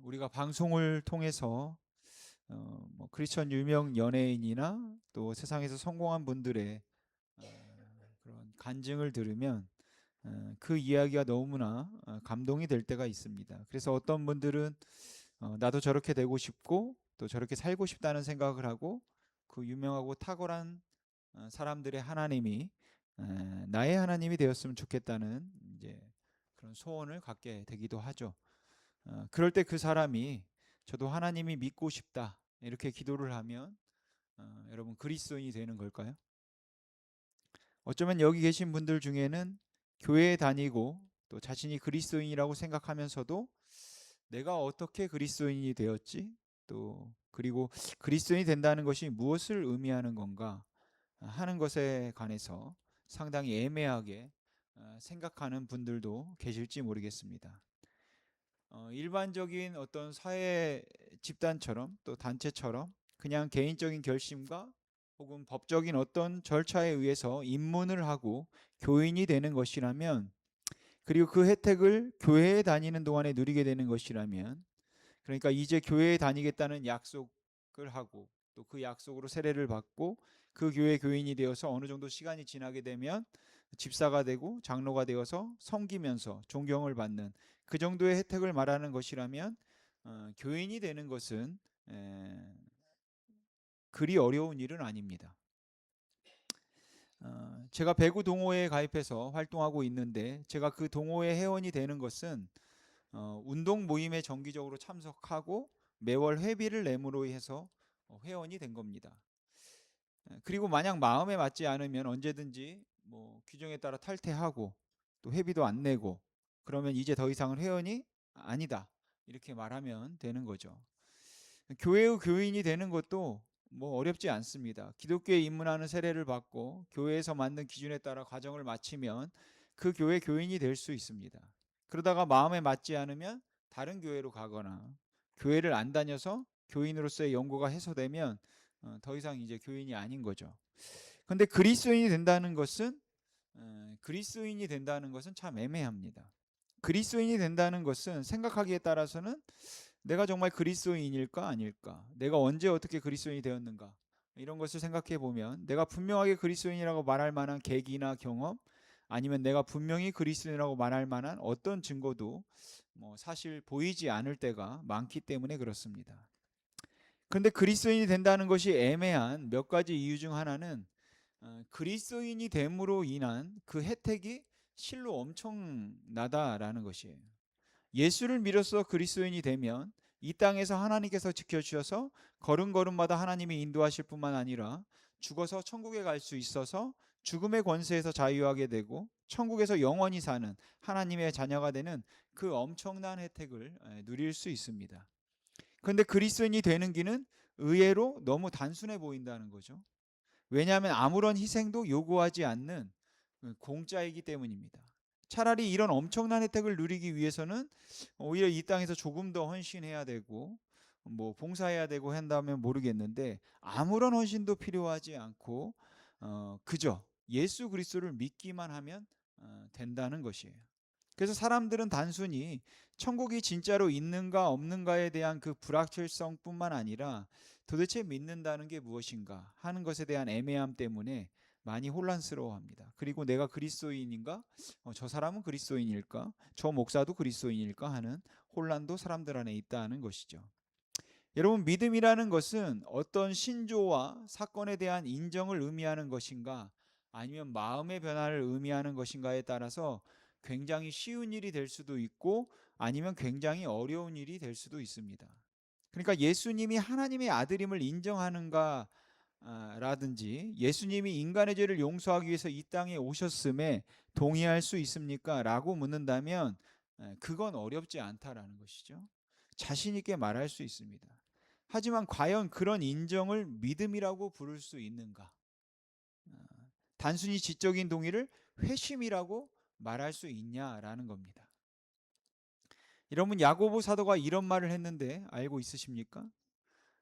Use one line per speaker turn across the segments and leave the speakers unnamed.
우리가 방송을 통해서 뭐 크리스천 유명 연예인이나 또 세상에서 성공한 분들의 그런 간증을 들으면 그 이야기가 너무나 감동이 될 때가 있습니다. 그래서 어떤 분들은 나도 저렇게 되고 싶고 또 저렇게 살고 싶다는 생각을 하고 그 유명하고 탁월한 사람들의 하나님이 나의 하나님이 되었으면 좋겠다는 이제 그런 소원을 갖게 되기도 하죠. 그럴 때 그 사람이 저도 하나님이 믿고 싶다 이렇게 기도를 하면 여러분 그리스도인이 되는 걸까요? 어쩌면 여기 계신 분들 중에는 교회에 다니고 또 자신이 그리스도인이라고 생각하면서도 내가 어떻게 그리스도인이 되었지? 또 그리고 그리스도인이 된다는 것이 무엇을 의미하는 건가 하는 것에 관해서 상당히 애매하게 생각하는 분들도 계실지 모르겠습니다. 일반적인 어떤 사회 집단처럼 또 단체처럼 그냥 개인적인 결심과 혹은 법적인 어떤 절차에 의해서 입문을 하고 교인이 되는 것이라면, 그리고 그 혜택을 교회에 다니는 동안에 누리게 되는 것이라면, 그러니까 이제 교회에 다니겠다는 약속을 하고 또 그 약속으로 세례를 받고 그 교회 교인이 되어서 어느 정도 시간이 지나게 되면 집사가 되고 장로가 되어서 섬기면서 존경을 받는 그 정도의 혜택을 말하는 것이라면 교인이 되는 것은 그리 어려운 일은 아닙니다. 제가 배구 동호회에 가입해서 활동하고 있는데 제가 그 동호회 회원이 되는 것은 운동 모임에 정기적으로 참석하고 매월 회비를 내므로 해서 회원이 된 겁니다. 그리고 만약 마음에 맞지 않으면 언제든지 뭐 규정에 따라 탈퇴하고 또 회비도 안 내고 그러면 이제 더 이상은 회원이 아니다 이렇게 말하면 되는 거죠. 교회의 교인이 되는 것도 뭐 어렵지 않습니다. 기독교에 입문하는 세례를 받고 교회에서 만든 기준에 따라 과정을 마치면 그 교회 교인이 될 수 있습니다. 그러다가 마음에 맞지 않으면 다른 교회로 가거나 교회를 안 다녀서 교인으로서의 연고가 해소되면 더 이상 이제 교인이 아닌 거죠. 근데 그리스도인이 된다는 것은 참 애매합니다. 그리스도인이 된다는 것은 생각하기에 따라서는 내가 정말 그리스도인일까 아닐까? 내가 언제 어떻게 그리스도인이 되었는가? 이런 것을 생각해 보면 내가 분명하게 그리스도인이라고 말할 만한 계기나 경험, 아니면 내가 분명히 그리스도인이라고 말할 만한 어떤 증거도 뭐 사실 보이지 않을 때가 많기 때문에 그렇습니다. 그런데 그리스도인이 된다는 것이 애매한 몇 가지 이유 중 하나는 그리스도인이 됨으로 인한 그 혜택이 실로 엄청나다라는 것이에요. 예수를 믿어서 그리스도인이 되면 이 땅에서 하나님께서 지켜주셔서 걸음걸음마다 하나님이 인도하실 뿐만 아니라 죽어서 천국에 갈 수 있어서 죽음의 권세에서 자유하게 되고 천국에서 영원히 사는 하나님의 자녀가 되는 그 엄청난 혜택을 누릴 수 있습니다. 그런데 그리스도인이 되는 길은 의외로 너무 단순해 보인다는 거죠. 왜냐하면 아무런 희생도 요구하지 않는 공짜이기 때문입니다. 차라리 이런 엄청난 혜택을 누리기 위해서는 오히려 이 땅에서 조금 더 헌신해야 되고 뭐 봉사해야 되고 한다면 모르겠는데, 아무런 헌신도 필요하지 않고 그저 예수 그리스도를 믿기만 하면 된다는 것이에요. 그래서 사람들은 단순히 천국이 진짜로 있는가 없는가에 대한 그 불확실성뿐만 아니라 도대체 믿는다는 게 무엇인가 하는 것에 대한 애매함 때문에 많이 혼란스러워합니다. 그리고 내가 그리스도인인가? 저 사람은 그리스도인일까? 저 목사도 그리스도인일까? 하는 혼란도 사람들 안에 있다는 것이죠. 여러분, 믿음이라는 것은 어떤 신조와 사건에 대한 인정을 의미하는 것인가, 아니면 마음의 변화를 의미하는 것인가에 따라서 굉장히 쉬운 일이 될 수도 있고 아니면 굉장히 어려운 일이 될 수도 있습니다. 그러니까 예수님이 하나님의 아들임을 인정하는가 라든지 예수님이 인간의 죄를 용서하기 위해서 이 땅에 오셨음에 동의할 수 있습니까? 라고 묻는다면 그건 어렵지 않다라는 것이죠. 자신 있게 말할 수 있습니다. 하지만 과연 그런 인정을 믿음이라고 부를 수 있는가? 단순히 지적인 동의를 회심이라고 말할 수 있냐라는 겁니다. 여러분, 야고보 사도가 이런 말을 했는데 알고 있으십니까?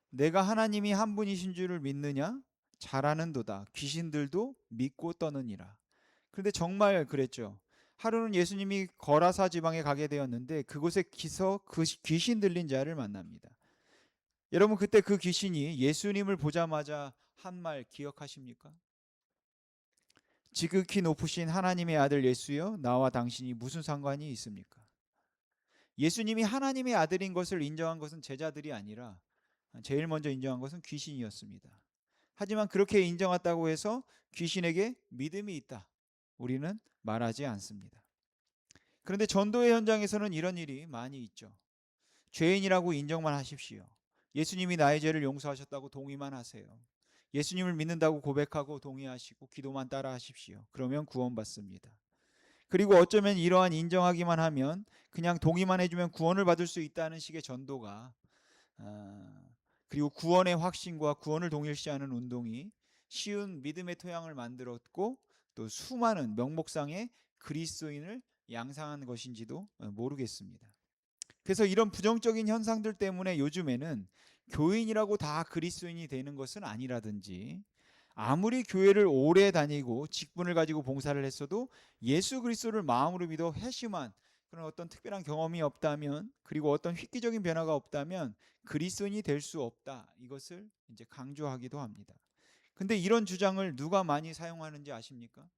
내가 하나님이 한 분이신 줄을 믿느냐? 잘하는도다. 귀신들도 믿고 떠느니라. 그런데 정말 그랬죠. 하루는 예수님이 거라사 지방에 가게 되었는데 그곳에 기서 그 귀신 들린 자를 만납니다. 여러분 그때 그 귀신이 예수님을 보자마자 한 말 기억하십니까? 지극히 높으신 하나님의 아들 예수여, 나와 당신이 무슨 상관이 있습니까? 예수님이 하나님의 아들인 것을 인정한 것은 제자들이 아니라 제일 먼저 인정한 것은 귀신이었습니다. 하지만 그렇게 인정했다고 해서 귀신에게 믿음이 있다, 우리는 말하지 않습니다. 그런데 전도의 현장에서는 이런 일이 많이 있죠. 죄인이라고 인정만 하십시오. 예수님이 나의 죄를 용서하셨다고 동의만 하세요. 예수님을 믿는다고 고백하고 동의하시고 기도만 따라 하십시오. 그러면 구원받습니다. 그리고 어쩌면 이러한 인정하기만 하면, 그냥 동의만 해주면 구원을 받을 수 있다는 식의 전도가, 그리고 구원의 확신과 구원을 동일시하는 운동이 쉬운 믿음의 토양을 만들었고 또 수많은 명목상의 그리스도인을 양상한 것인지도 모르겠습니다. 그래서 이런 부정적인 현상들 때문에 요즘에는 교인이라고 다 그리스도인이 되는 것은 아니라든지, 아무리 교회를 오래 다니고 직분을 가지고 봉사를 했어도 예수 그리스도를 마음으로 믿어 회심한 그런 어떤 특별한 경험이 없다면, 그리고 어떤 획기적인 변화가 없다면 그리스도인이 될 수 없다, 이것을 이제 강조하기도 합니다. 근데 이런 주장을 누가 많이 사용하는지 아십니까?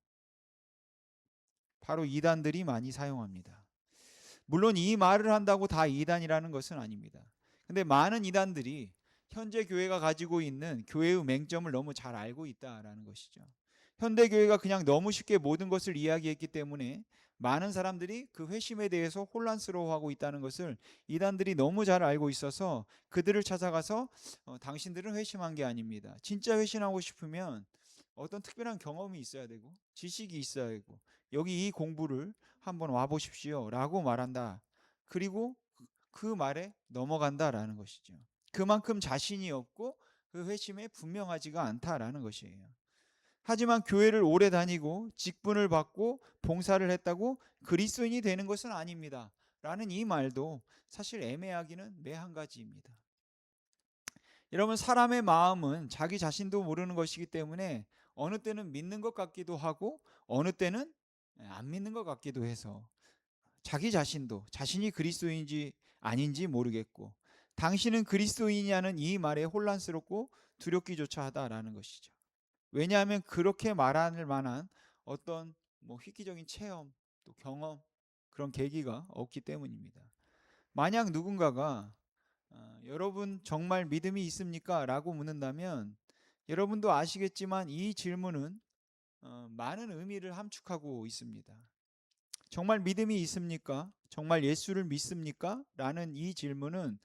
바로 이단들이 많이 사용합니다. 물론 이 말을 한다고 다 이단이라는 것은 아닙니다. 근데 많은 이단들이 현재 교회가 가지고 있는 교회의 맹점을 너무 잘 알고 있다라는 것이죠. 현대 교회가 그냥 너무 쉽게 모든 것을 이야기했기 때문에 많은 사람들이 그 회심에 대해서 혼란스러워하고 있다는 것을 이단들이 너무 잘 알고 있어서 그들을 찾아가서 당신들은 회심한 게 아닙니다. 진짜 회심하고 싶으면 어떤 특별한 경험이 있어야 되고 지식이 있어야 되고 여기 이 공부를 한번 와보십시오 라고 말한다. 그리고 그 말에 넘어간다라는 것이죠. 그만큼 자신이 없고 그 회심에 분명하지가 않다라는 것이에요. 하지만 교회를 오래 다니고 직분을 받고 봉사를 했다고 그리스도인이 되는 것은 아닙니다 라는 이 말도 사실 애매하기는 매한 가지입니다. 여러분, 사람의 마음은 자기 자신도 모르는 것이기 때문에 어느 때는 믿는 것 같기도 하고 어느 때는 안 믿는 것 같기도 해서 자기 자신도 자신이 그리스도인지 아닌지 모르겠고, 당신은 그리스도인이냐는 이 말에 혼란스럽고 두렵기조차 하다라는 것이죠. 왜냐하면 그렇게 말할 만한 어떤 획기적인 체험 또 경험, 그런 계기가 없기 때문입니다. 만약 누군가가 여러분 정말 믿음이 있습니까? 라고 묻는다면 여러분도 아시겠지만 이 질문은 많은 의미를 함축하고 있습니다. 정말 믿음이 있습니까? 정말 예수를 믿습니까? 라는 이 질문은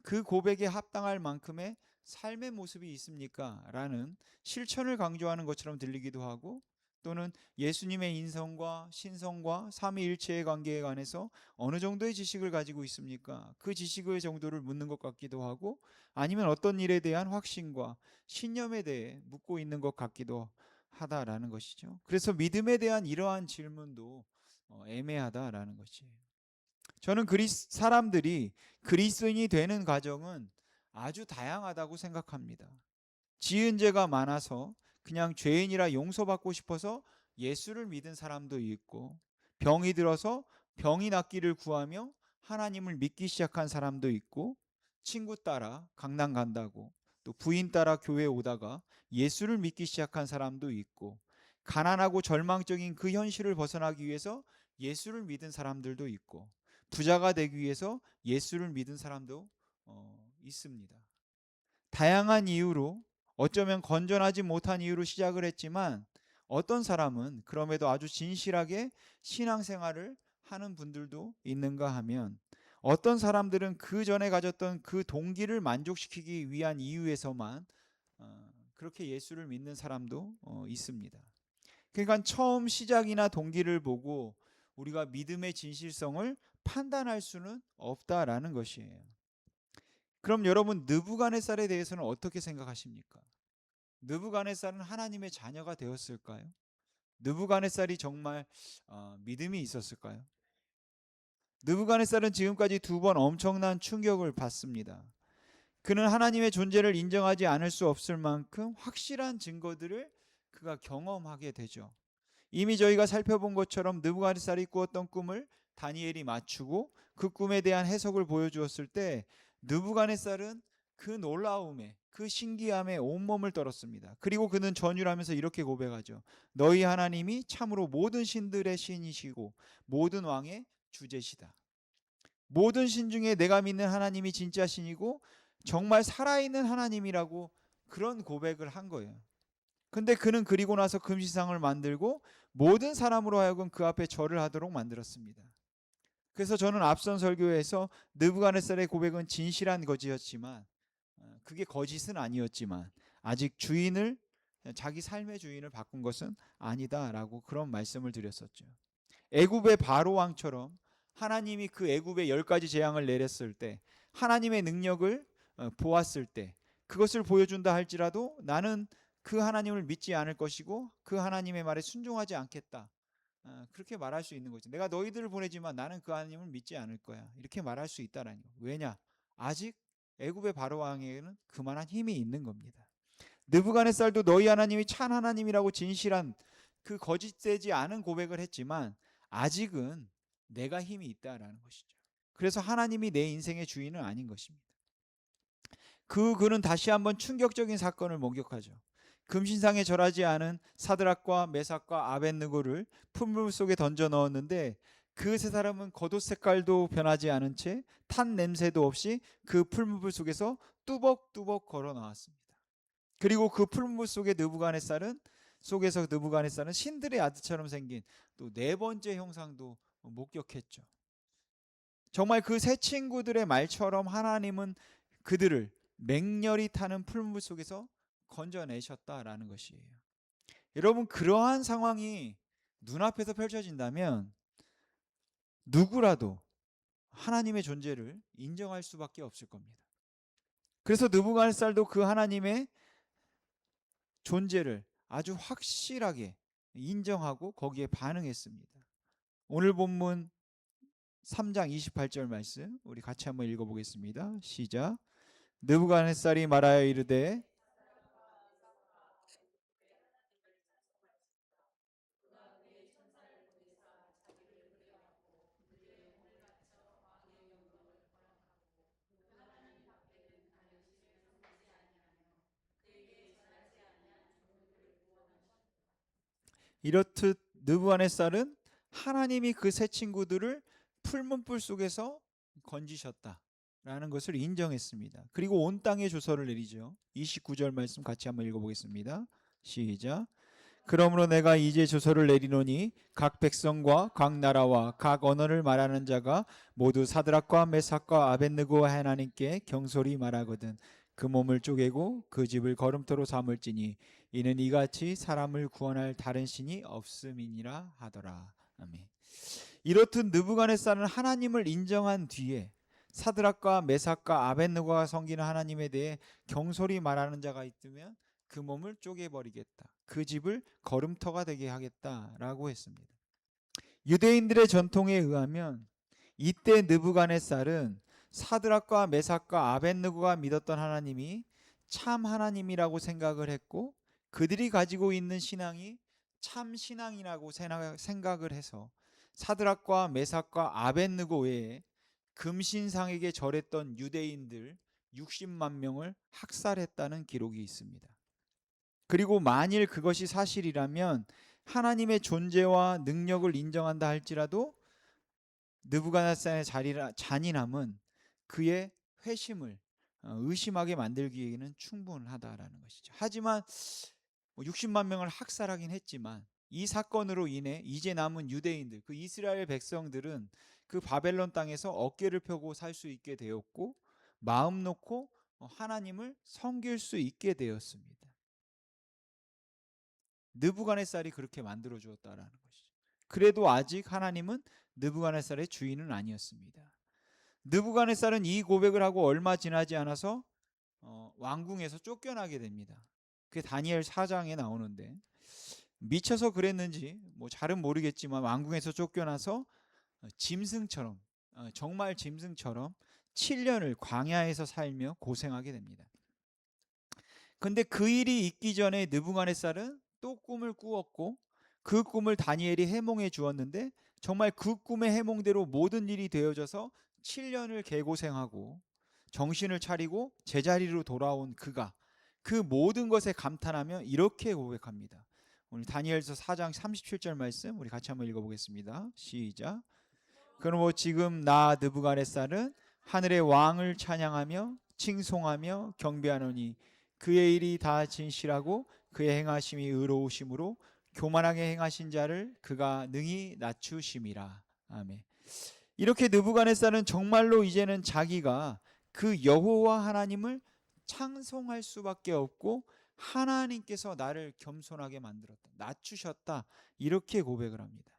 그 고백에 합당할 만큼의 삶의 모습이 있습니까? 라는 실천을 강조하는 것처럼 들리기도 하고, 또는 예수님의 인성과 신성과 삼위일체의 관계에 관해서 어느 정도의 지식을 가지고 있습니까? 그 지식의 정도를 묻는 것 같기도 하고, 아니면 어떤 일에 대한 확신과 신념에 대해 묻고 있는 것 같기도 하다라는 것이죠. 그래서 믿음에 대한 이러한 질문도 애매하다라는 것이에요. 저는 사람들이 그리스도인이 되는 과정은 아주 다양하다고 생각합니다. 지은 죄가 많아서 그냥 죄인이라 용서받고 싶어서 예수를 믿은 사람도 있고, 병이 들어서 병이 낫기를 구하며 하나님을 믿기 시작한 사람도 있고, 친구 따라 강남 간다고 또 부인 따라 교회 오다가 예수를 믿기 시작한 사람도 있고, 가난하고 절망적인 그 현실을 벗어나기 위해서 예수를 믿은 사람들도 있고, 부자가 되기 위해서 예수를 믿은 사람도 있습니다. 다양한 이유로, 어쩌면 건전하지 못한 이유로 시작을 했지만 어떤 사람은 그럼에도 아주 진실하게 신앙생활을 하는 분들도 있는가 하면, 어떤 사람들은 그 전에 가졌던 그 동기를 만족시키기 위한 이유에서만 그렇게 예수를 믿는 사람도 있습니다. 그러니까 처음 시작이나 동기를 보고 우리가 믿음의 진실성을 판단할 수는 없다라는 것이에요. 그럼 여러분, 느부갓네살에 대해서는 어떻게 생각하십니까? 느부갓네살은 하나님의 자녀가 되었을까요? 느부갓네살이 정말 믿음이 있었을까요? 느부갓네살은 지금까지 2번 엄청난 충격을 받습니다. 그는 하나님의 존재를 인정하지 않을 수 없을 만큼 확실한 증거들을 그가 경험하게 되죠. 이미 저희가 살펴본 것처럼 느부갓네살이 꾸었던 꿈을 다니엘이 맞추고 그 꿈에 대한 해석을 보여주었을 때 느부갓네살은 그 놀라움에 그 신기함에 온몸을 떨었습니다. 그리고 그는 전율하면서 이렇게 고백하죠. 너희 하나님이 참으로 모든 신들의 신이시고 모든 왕의 주제시다. 모든 신 중에 내가 믿는 하나님이 진짜 신이고 정말 살아있는 하나님이라고 그런 고백을 한 거예요. 근데 그는 그리고 나서 금시상을 만들고 모든 사람으로 하여금 그 앞에 절을 하도록 만들었습니다. 그래서 저는 앞선 설교에서 느부갓네살의 고백은 진실한 거짓이었지만 그게 거짓은 아니었지만 아직 주인을 자기 삶의 주인을 바꾼 것은 아니다라고 그런 말씀을 드렸었죠. 애굽의 바로 왕처럼 하나님이 그 애굽에 10가지 재앙을 내렸을 때 하나님의 능력을 보았을 때 그것을 보여준다 할지라도 나는 그 하나님을 믿지 않을 것이고 그 하나님의 말에 순종하지 않겠다. 그렇게 말할 수 있는 거죠. 내가 너희들을 보내지만 나는 그 하나님을 믿지 않을 거야. 이렇게 말할 수 있다라는 거. 왜냐? 아직 애굽의 바로 왕에게는 그만한 힘이 있는 겁니다. 느부갓네살도 너희 하나님이 참 하나님이라고 진실한 그 거짓되지 않은 고백을 했지만 아직은 내가 힘이 있다라는 것이죠. 그래서 하나님이 내 인생의 주인은 아닌 것입니다. 그는 다시 한번 충격적인 사건을 목격하죠. 금신상에 절하지 않은 사드락과 메삭과 아벳느고를 풀물 속에 던져 넣었는데 그 세 사람은 겉옷 색깔도 변하지 않은 채 탄 냄새도 없이 그 풀물 속에서 뚜벅뚜벅 걸어 나왔습니다. 그리고 그 풀물 속에 속에서 느부갓네살은 신들의 아들처럼 생긴 또 네 번째 형상도 목격했죠. 정말 그 세 친구들의 말처럼 하나님은 그들을 맹렬히 타는 풀물 속에서 건져내셨다라는 것이에요. 여러분, 그러한 상황이 눈앞에서 펼쳐진다면 누구라도 하나님의 존재를 인정할 수밖에 없을 겁니다. 그래서 느부갓네살도 그 하나님의 존재를 아주 확실하게 인정하고 거기에 반응했습니다. 오늘 본문 3장 28절 말씀 우리 같이 한번 읽어보겠습니다. 시작. 느부갓네살이 말하여 이르되 이렇듯 느부갓네살은 하나님이 그 세 친구들을 풀문불 속에서 건지셨다라는 것을 인정했습니다. 그리고 온 땅에 조서를 내리죠. 29절 말씀 같이 한번 읽어보겠습니다. 시작. 그러므로 내가 이제 조서를 내리노니 각 백성과 각 나라와 각 언어를 말하는 자가 모두 사드락과 메삭과 아벳느고와 하나님께 경솔히 말하거든 그 몸을 쪼개고 그 집을 거름토로 삼을지니 이는 이같이 사람을 구원할 다른 신이 없음이니라 하더라. 아멘. 이렇듯 느부갓네살은 하나님을 인정한 뒤에 사드락과 메삭과 아벳느고가 섬기는 하나님에 대해 경솔히 말하는 자가 있으면 그 몸을 쪼개버리겠다. 그 집을 거름터가 되게 하겠다라고 했습니다. 유대인들의 전통에 의하면 이때 느부갓네살은 사드락과 메삭과 아벳느고가 믿었던 하나님이 참 하나님이라고 생각을 했고 그들이 가지고 있는 신앙이 참 신앙이라고 생각을 해서 사드락과 메삭과 아벳느고 외에 금신상에게 절했던 유대인들 60만 명을 학살했다는 기록이 있습니다. 그리고 만일 그것이 사실이라면 하나님의 존재와 능력을 인정한다 할지라도 느부갓네살의 잔인함은 그의 회심을 의심하게 만들기에는 충분하다라는 것이죠. 하지만 60만 명을 학살하긴 했지만 이 사건으로 인해 이제 남은 유대인들, 그 이스라엘 백성들은 그 바벨론 땅에서 어깨를 펴고 살 수 있게 되었고 마음 놓고 하나님을 섬길 수 있게 되었습니다. 느부갓네살이 그렇게 만들어 주었다라는 것이죠. 그래도 아직 하나님은 느부갓네살의 주인은 아니었습니다. 느부갓네살은 이 고백을 하고 얼마 지나지 않아서 왕궁에서 쫓겨나게 됩니다. 그게 다니엘 4장에 나오는데 미쳐서 그랬는지 뭐 잘은 모르겠지만 왕궁에서 쫓겨나서 짐승처럼 정말 짐승처럼 7년을 광야에서 살며 고생하게 됩니다. 근데 그 일이 있기 전에 느부갓네살은 또 꿈을 꾸었고 그 꿈을 다니엘이 해몽해 주었는데 정말 그 꿈의 해몽대로 모든 일이 되어져서 7년을 개고생하고 정신을 차리고 제자리로 돌아온 그가 그 모든 것에 감탄하며 이렇게 고백합니다. 오늘 다니엘서 4장 37절 말씀 우리 같이 한번 읽어보겠습니다. 시작. 그러므로 지금 나 느부갓네살은 하늘의 왕을 찬양하며 칭송하며 경배하노니 그의 일이 다 진실하고 그의 행하심이 의로우심으로 교만하게 행하신 자를 그가 능히 낮추심이라. 아멘. 이렇게 느부갓네살은 정말로 이제는 자기가 그 여호와 하나님을 찬송할 수밖에 없고 하나님께서 나를 겸손하게 만들었다, 낮추셨다, 이렇게 고백을 합니다.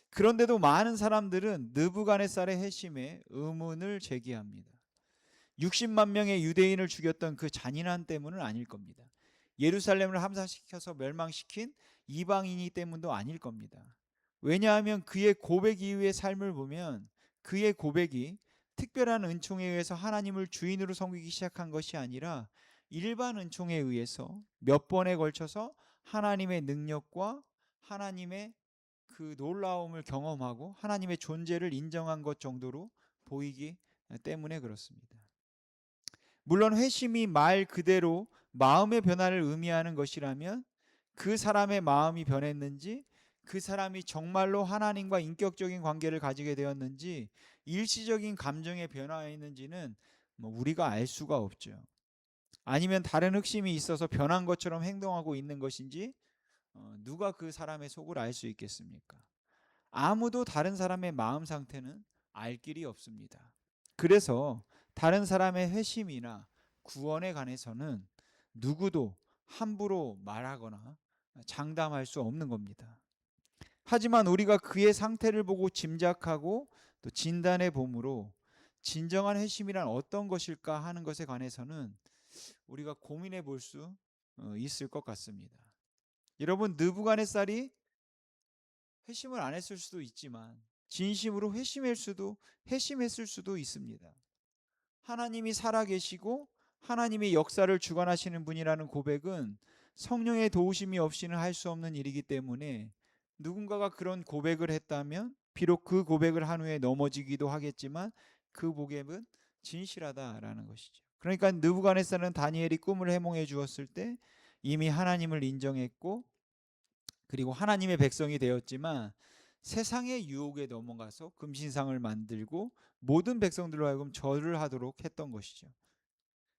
그런데도 많은 사람들은 느부갓네살의 회심에 의문을 제기합니다. 60만 명의 유대인을 죽였던 그 잔인한 때문은 아닐 겁니다. 예루살렘을 함사시켜서 멸망시킨 이방인이 때문도 아닐 겁니다. 왜냐하면 그의 고백 이후의 삶을 보면 그의 고백이 특별한 은총에 의해서 하나님을 주인으로 섬기기 시작한 것이 아니라 일반 은총에 의해서 몇 번에 걸쳐서 하나님의 능력과 하나님의 그 놀라움을 경험하고 하나님의 존재를 인정한 것 정도로 보이기 때문에 그렇습니다. 물론 회심이 말 그대로 마음의 변화를 의미하는 것이라면 그 사람의 마음이 변했는지, 그 사람이 정말로 하나님과 인격적인 관계를 가지게 되었는지, 일시적인 감정의 변화였는지는 우리가 알 수가 없죠. 아니면 다른 흑심이 있어서 변한 것처럼 행동하고 있는 것인지 누가 그 사람의 속을 알 수 있겠습니까? 아무도 다른 사람의 마음 상태는 알 길이 없습니다. 그래서 다른 사람의 회심이나 구원에 관해서는 누구도 함부로 말하거나 장담할 수 없는 겁니다. 하지만 우리가 그의 상태를 보고 짐작하고 또 진단해 봄으로 진정한 회심이란 어떤 것일까 하는 것에 관해서는 우리가 고민해 볼 수 있을 것 같습니다. 여러분, 느부갓네살이 회심을 안 했을 수도 있지만 진심으로 회심했을 수도 있습니다. 하나님이 살아계시고 하나님이 역사를 주관하시는 분이라는 고백은 성령의 도우심이 없이는 할 수 없는 일이기 때문에 누군가가 그런 고백을 했다면 비록 그 고백을 한 후에 넘어지기도 하겠지만 그 고백은 진실하다라는 것이죠. 그러니까 느부갓네살은 다니엘이 꿈을 해몽해 주었을 때 이미 하나님을 인정했고 그리고 하나님의 백성이 되었지만 세상의 유혹에 넘어가서 금신상을 만들고 모든 백성들로 하여금 절을 하도록 했던 것이죠.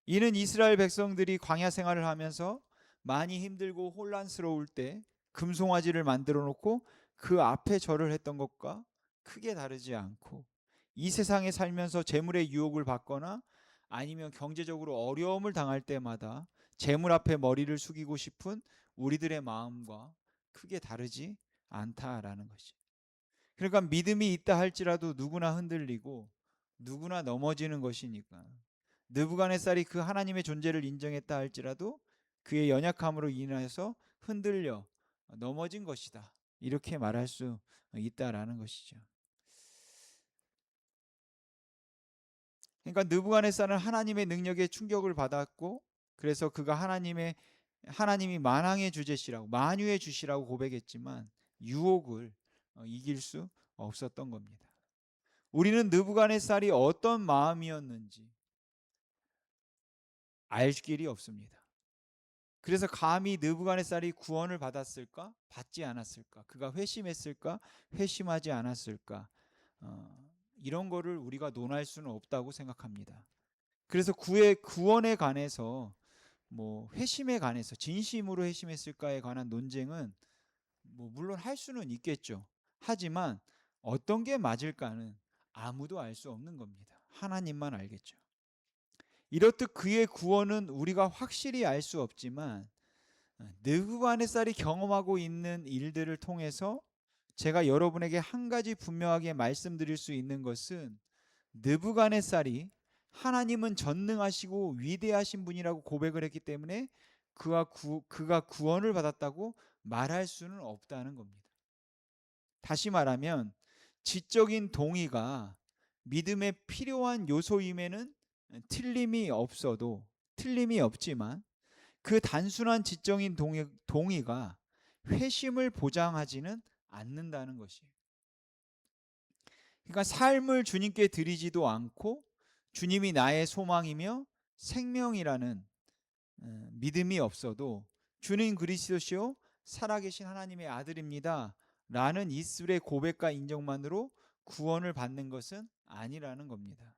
이는 이스라엘 백성들이 광야 생활을 하면서 많이 힘들고 혼란스러울 때 금송아지를 만들어 놓고 그 앞에 절을 했던 것과 크게 다르지 않고, 이 세상에 살면서 재물의 유혹을 받거나 아니면 경제적으로 어려움을 당할 때마다 재물 앞에 머리를 숙이고 싶은 우리들의 마음과 크게 다르지 않다라는 것이. 그러니까 믿음이 있다 할지라도 누구나 흔들리고 누구나 넘어지는 것이니까 느부갓네살이 그 하나님의 존재를 인정했다 할지라도 그의 연약함으로 인해서 흔들려 넘어진 것이다, 이렇게 말할 수 있다라는 것이죠. 그러니까 느부갓네살은 하나님의 능력에 충격을 받았고 그래서 그가 하나님이 만왕의 주제시라고 만유의 주시라고 고백했지만 유혹을 이길 수 없었던 겁니다. 우리는 느부갓네살이 어떤 마음이었는지 알 길이 없습니다. 그래서 감히 느부갓네살이 구원을 받았을까? 받지 않았을까? 그가 회심했을까? 회심하지 않았을까? 이런 거를 우리가 논할 수는 없다고 생각합니다. 그래서 그의 구원에 관해서 회심에 관해서 진심으로 회심했을까에 관한 논쟁은 물론 할 수는 있겠죠. 하지만 어떤 게 맞을까는 아무도 알 수 없는 겁니다. 하나님만 알겠죠. 이렇듯 그의 구원은 우리가 확실히 알 수 없지만 느부갓네살이 경험하고 있는 일들을 통해서 제가 여러분에게 한 가지 분명하게 말씀드릴 수 있는 것은 느부갓네살이 하나님은 전능하시고 위대하신 분이라고 고백을 했기 때문에 그가 구원을 받았다고 말할 수는 없다는 겁니다. 다시 말하면 지적인 동의가 믿음의 필요한 요소임에는 틀림이 없지만 그 단순한 지적인 동의가 회심을 보장하지는 않는다는 것이에요. 그러니까 삶을 주님께 드리지도 않고 주님이 나의 소망이며 생명이라는 믿음이 없어도 주는 그리스도시요 살아계신 하나님의 아들입니다 라는 입술의 고백과 인정만으로 구원을 받는 것은 아니라는 겁니다.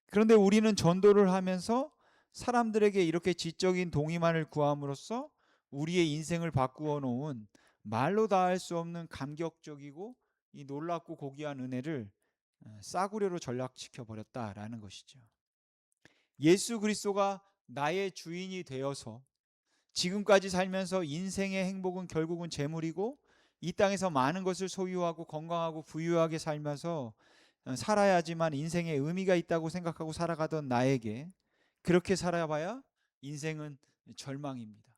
그런데 우리는 전도를 하면서 사람들에게 이렇게 지적인 동의만을 구함으로써 우리의 인생을 바꾸어 놓은 말로 다할 수 없는 감격적이고 이 놀랍고 고귀한 은혜를 싸구려로 전락시켜 버렸다라는 것이죠. 예수 그리스도가 나의 주인이 되어서 지금까지 살면서 인생의 행복은 결국은 재물이고 이 땅에서 많은 것을 소유하고 건강하고 부유하게 살면서 살아야지만 인생에 의미가 있다고 생각하고 살아가던 나에게 그렇게 살아봐야 인생은 절망입니다.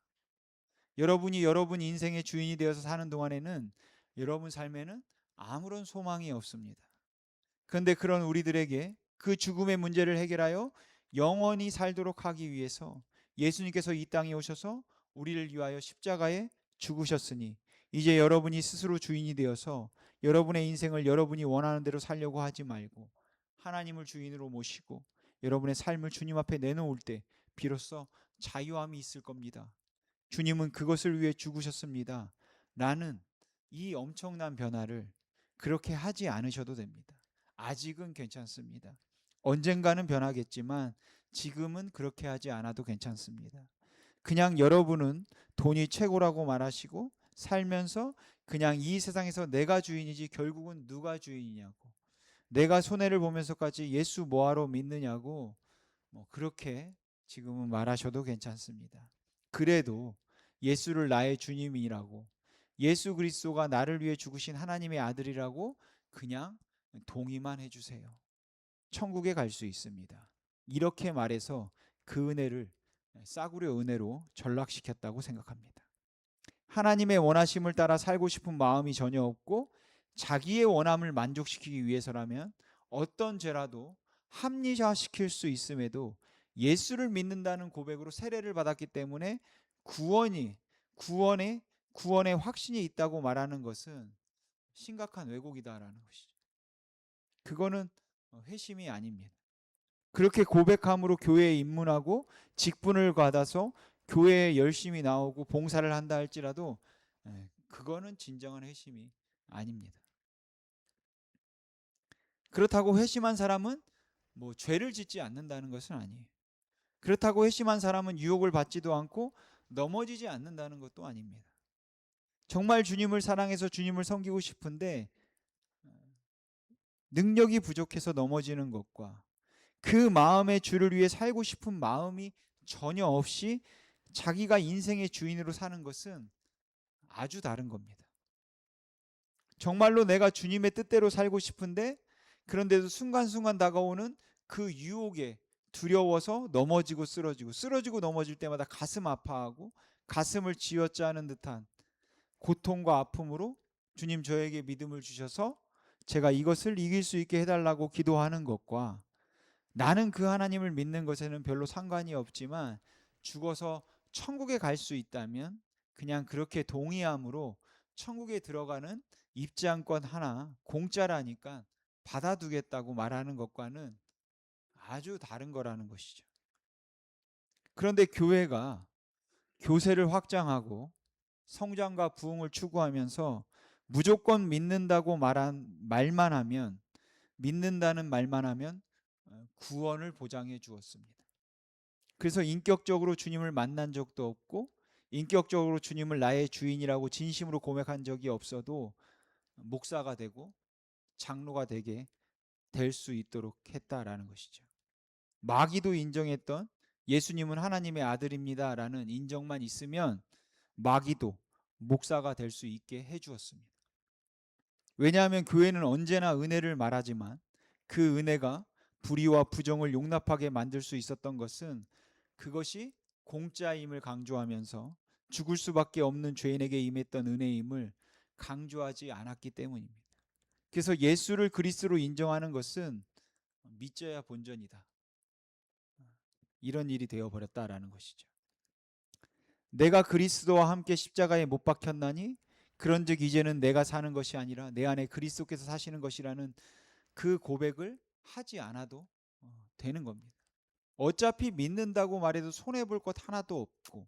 여러분이 여러분 인생의 주인이 되어서 사는 동안에는 여러분 삶에는 아무런 소망이 없습니다. 그런데 그런 우리들에게 그 죽음의 문제를 해결하여 영원히 살도록 하기 위해서 예수님께서 이 땅에 오셔서 우리를 위하여 십자가에 죽으셨으니 이제 여러분이 스스로 주인이 되어서 여러분의 인생을 여러분이 원하는 대로 살려고 하지 말고 하나님을 주인으로 모시고 여러분의 삶을 주님 앞에 내놓을 때 비로소 자유함이 있을 겁니다. 주님은 그것을 위해 죽으셨습니다. 라는 이 엄청난 변화를 그렇게 하지 않으셔도 됩니다. 아직은 괜찮습니다. 언젠가는 변하겠지만 지금은 그렇게 하지 않아도 괜찮습니다. 그냥 여러분은 돈이 최고라고 말하시고 살면서 그냥 이 세상에서 내가 주인이지 결국은 누가 주인이냐고, 내가 손해를 보면서까지 예수 뭐하러 믿느냐고 그렇게 지금은 말하셔도 괜찮습니다. 그래도 예수를 나의 주님이라고, 예수 그리스도가 나를 위해 죽으신 하나님의 아들이라고 그냥 동의만 해주세요. 천국에 갈 수 있습니다. 이렇게 말해서 그 은혜를 싸구려 은혜로 전락시켰다고 생각합니다. 하나님의 원하심을 따라 살고 싶은 마음이 전혀 없고 자기의 원함을 만족시키기 위해서라면 어떤 죄라도 합리화시킬 수 있음에도 예수를 믿는다는 고백으로 세례를 받았기 때문에 구원의 확신이 있다고 말하는 것은 심각한 왜곡이다라는 것이죠. 그거는 회심이 아닙니다. 그렇게 고백함으로 교회에 입문하고 직분을 받아서 교회에 열심히 나오고 봉사를 한다 할지라도 그거는 진정한 회심이 아닙니다. 그렇다고 회심한 사람은 죄를 짓지 않는다는 것은 아니에요. 그렇다고 회심한 사람은 유혹을 받지도 않고 넘어지지 않는다는 것도 아닙니다. 정말 주님을 사랑해서 주님을 섬기고 싶은데 능력이 부족해서 넘어지는 것과 그 마음의 주를 위해 살고 싶은 마음이 전혀 없이 자기가 인생의 주인으로 사는 것은 아주 다른 겁니다. 정말로 내가 주님의 뜻대로 살고 싶은데 그런데도 순간순간 다가오는 그 유혹에 두려워서 넘어지고 쓰러지고 넘어질 때마다 가슴 아파하고 가슴을 쥐어짜는 듯한 고통과 아픔으로 주님 저에게 믿음을 주셔서 제가 이것을 이길 수 있게 해달라고 기도하는 것과 나는 그 하나님을 믿는 것에는 별로 상관이 없지만 죽어서 천국에 갈 수 있다면 그냥 그렇게 동의함으로 천국에 들어가는 입장권 하나 공짜라니까 받아두겠다고 말하는 것과는 아주 다른 거라는 것이죠. 그런데 교회가 교세를 확장하고 성장과 부흥을 추구하면서 무조건 믿는다는 말만 하면 구원을 보장해 주었습니다. 그래서 인격적으로 주님을 만난 적도 없고 인격적으로 주님을 나의 주인이라고 진심으로 고백한 적이 없어도 목사가 되고 장로가 되게 될 수 있도록 했다라는 것이죠. 마귀도 인정했던 예수님은 하나님의 아들입니다라는 인정만 있으면 마귀도 목사가 될 수 있게 해주었습니다. 왜냐하면 교회는 언제나 은혜를 말하지만 그 은혜가 불의와 부정을 용납하게 만들 수 있었던 것은 그것이 공짜임을 강조하면서 죽을 수밖에 없는 죄인에게 임했던 은혜임을 강조하지 않았기 때문입니다. 그래서 예수를 그리스도로 인정하는 것은 믿져야 본전이다. 이런 일이 되어버렸다라는 것이죠. 내가 그리스도와 함께 십자가에 못 박혔나니 그런즉 이제는 내가 사는 것이 아니라 내 안에 그리스도께서 사시는 것이라는 그 고백을 하지 않아도 되는 겁니다. 어차피 믿는다고 말해도 손해볼 것 하나도 없고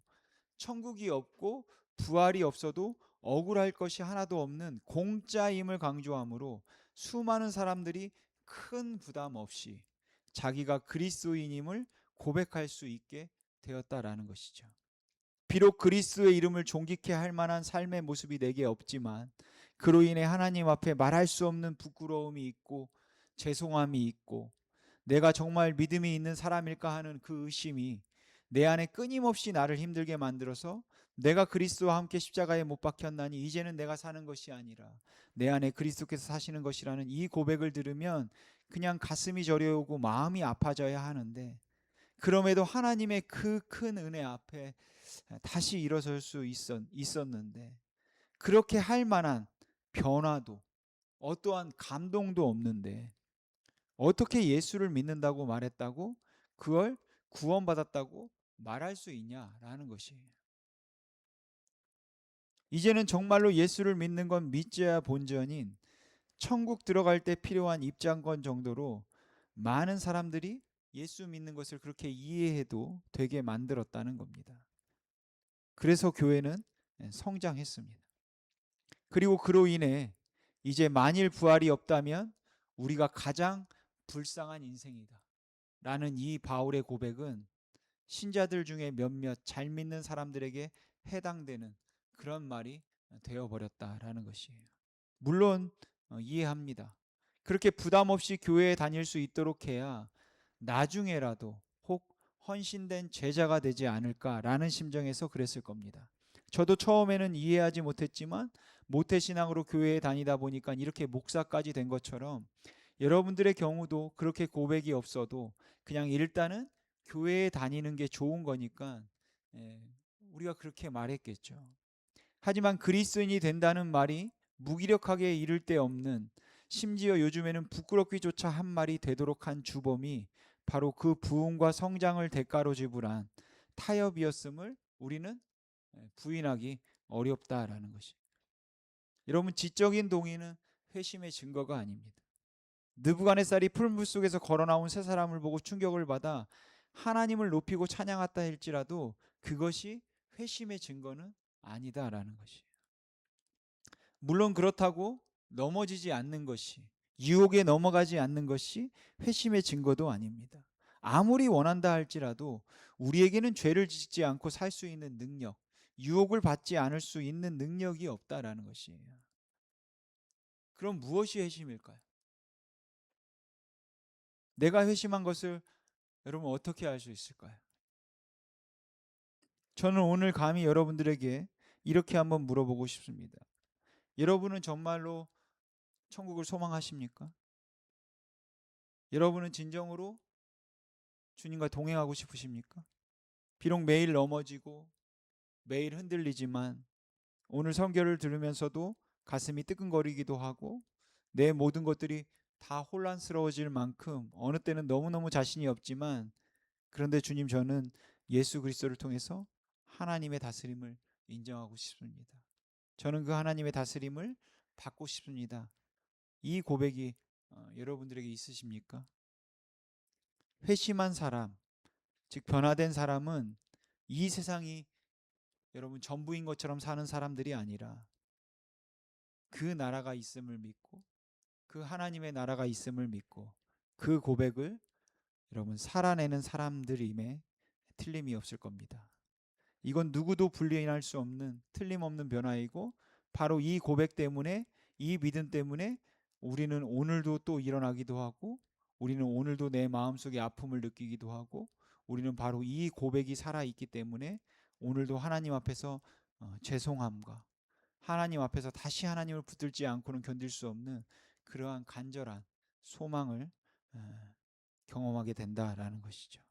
천국이 없고 부활이 없어도 억울할 것이 하나도 없는 공짜임을 강조하므로 수많은 사람들이 큰 부담 없이 자기가 그리스도인임을 고백할 수 있게 되었다라는 것이죠. 비록 그리스도의 이름을 존귀케 할 만한 삶의 모습이 내게 없지만 그로 인해 하나님 앞에 말할 수 없는 부끄러움이 있고 죄송함이 있고 내가 정말 믿음이 있는 사람일까 하는 그 의심이 내 안에 끊임없이 나를 힘들게 만들어서 내가 그리스도와 함께 십자가에 못 박혔나니 이제는 내가 사는 것이 아니라 내 안에 그리스도께서 사시는 것이라는 이 고백을 들으면 그냥 가슴이 저려오고 마음이 아파져야 하는데, 그럼에도 하나님의 그 큰 은혜 앞에 다시 일어설 수 있었는데 그렇게 할 만한 변화도 어떠한 감동도 없는데 어떻게 예수를 믿는다고 말했다고 그걸 구원받았다고 말할 수 있냐라는 것이에요. 이제는 정말로 예수를 믿는 건 믿져야 본전인 천국 들어갈 때 필요한 입장권 정도로 많은 사람들이 예수 믿는 것을 그렇게 이해해도 되게 만들었다는 겁니다. 그래서 교회는 성장했습니다. 그리고 그로 인해 이제 만일 부활이 없다면 우리가 가장 불쌍한 인생이다 라는 이 바울의 고백은 신자들 중에 몇몇 잘 믿는 사람들에게 해당되는 그런 말이 되어버렸다라는 것이에요. 물론 이해합니다. 그렇게 부담 없이 교회에 다닐 수 있도록 해야 나중에라도 혹 헌신된 제자가 되지 않을까라는 심정에서 그랬을 겁니다. 저도 처음에는 이해하지 못했지만 모태신앙으로 교회에 다니다 보니까 이렇게 목사까지 된 것처럼 여러분들의 경우도 그렇게 고백이 없어도 그냥 일단은 교회에 다니는 게 좋은 거니까 우리가 그렇게 말했겠죠. 하지만 그리스도인이 된다는 말이 무기력하게 이를 데 없는, 심지어 요즘에는 부끄럽기조차 한 말이 되도록 한 주범이 바로 그 부흥과 성장을 대가로 지불한 타협이었음을 우리는 부인하기 어렵다라는 것이. 여러분, 지적인 동의는 회심의 증거가 아닙니다. 느부갓네살이 풀물 속에서 걸어 나온 세 사람을 보고 충격을 받아 하나님을 높이고 찬양했다 할지라도 그것이 회심의 증거는 아니다라는 것이. 물론 그렇다고 넘어지지 않는 것이, 유혹에 넘어가지 않는 것이 회심의 증거도 아닙니다. 아무리 원한다 할지라도 우리에게는 죄를 짓지 않고 살 수 있는 능력, 유혹을 받지 않을 수 있는 능력이 없다라는 것이에요. 그럼 무엇이 회심일까요? 내가 회심한 것을 여러분 어떻게 알 수 있을까요? 저는 오늘 감히 여러분들에게 이렇게 한번 물어보고 싶습니다. 여러분은 정말로 천국을 소망하십니까? 여러분은 진정으로 주님과 동행하고 싶으십니까? 비록 매일 넘어지고 매일 흔들리지만 오늘 성경을 들으면서도 가슴이 뜨끔거리기도 하고 내 모든 것들이 다 혼란스러워질 만큼 어느 때는 너무너무 자신이 없지만, 그런데 주님, 저는 예수 그리스도를 통해서 하나님의 다스림을 인정하고 싶습니다. 저는 그 하나님의 다스림을 받고 싶습니다. 이 고백이 여러분들에게 있으십니까? 회심한 사람, 즉 변화된 사람은 이 세상이 여러분 전부인 것처럼 사는 사람들이 아니라 그 나라가 있음을 믿고 그 하나님의 나라가 있음을 믿고 그 고백을 여러분 살아내는 사람들임에 틀림이 없을 겁니다. 이건 누구도 분리할 수 없는 틀림없는 변화이고, 바로 이 고백 때문에, 이 믿음 때문에 우리는 오늘도 또 일어나기도 하고, 우리는 오늘도 내 마음속에 아픔을 느끼기도 하고, 우리는 바로 이 고백이 살아있기 때문에 오늘도 하나님 앞에서 죄송함과 하나님 앞에서 다시 하나님을 붙들지 않고는 견딜 수 없는 그러한 간절한 소망을 경험하게 된다라는 것이죠.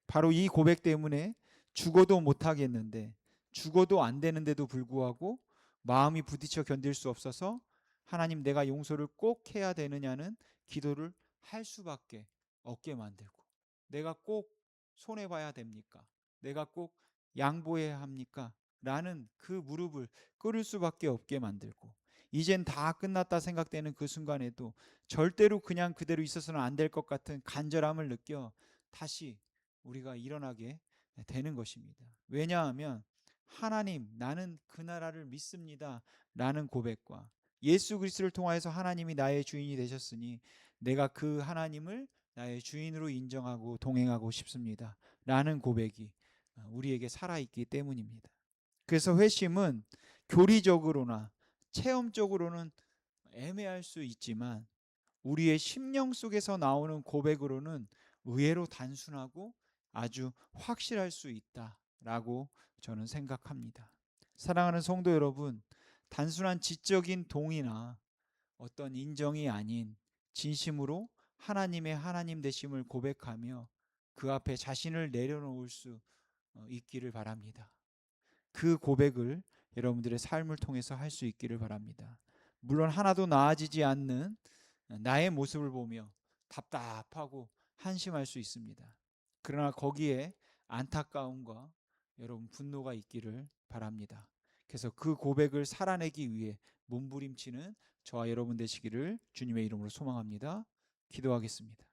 바로 이 고백 때문에 죽어도 못하겠는데, 죽어도 안 되는데도 불구하고 마음이 부딪혀 견딜 수 없어서 하나님, 내가 용서를 꼭 해야 되느냐는 기도를 할 수밖에 없게 만들고, 내가 꼭 손해봐야 됩니까? 내가 꼭 양보해야 합니까? 라는 그 무릎을 꿇을 수밖에 없게 만들고, 이젠 다 끝났다 생각되는 그 순간에도 절대로 그냥 그대로 있어서는 안 될 것 같은 간절함을 느껴 다시 우리가 일어나게 되는 것입니다. 왜냐하면 하나님, 나는 그 나라를 믿습니다 라는 고백과 예수 그리스도를 통하여서 하나님이 나의 주인이 되셨으니 내가 그 하나님을 나의 주인으로 인정하고 동행하고 싶습니다 라는 고백이 우리에게 살아있기 때문입니다. 그래서 회심은 교리적으로나 체험적으로는 애매할 수 있지만 우리의 심령 속에서 나오는 고백으로는 의외로 단순하고 아주 확실할 수 있다라고 저는 생각합니다. 사랑하는 성도 여러분, 단순한 지적인 동의나 어떤 인정이 아닌 진심으로 하나님의 하나님 되심을 고백하며 그 앞에 자신을 내려놓을 수 있기를 바랍니다. 그 고백을 여러분들의 삶을 통해서 할 수 있기를 바랍니다. 물론 하나도 나아지지 않는 나의 모습을 보며 답답하고 한심할 수 있습니다. 그러나 거기에 안타까움과 여러분 분노가 있기를 바랍니다. 그래서 그 고백을 살아내기 위해 몸부림치는 저와 여러분 되시기를 주님의 이름으로 소망합니다. 기도하겠습니다.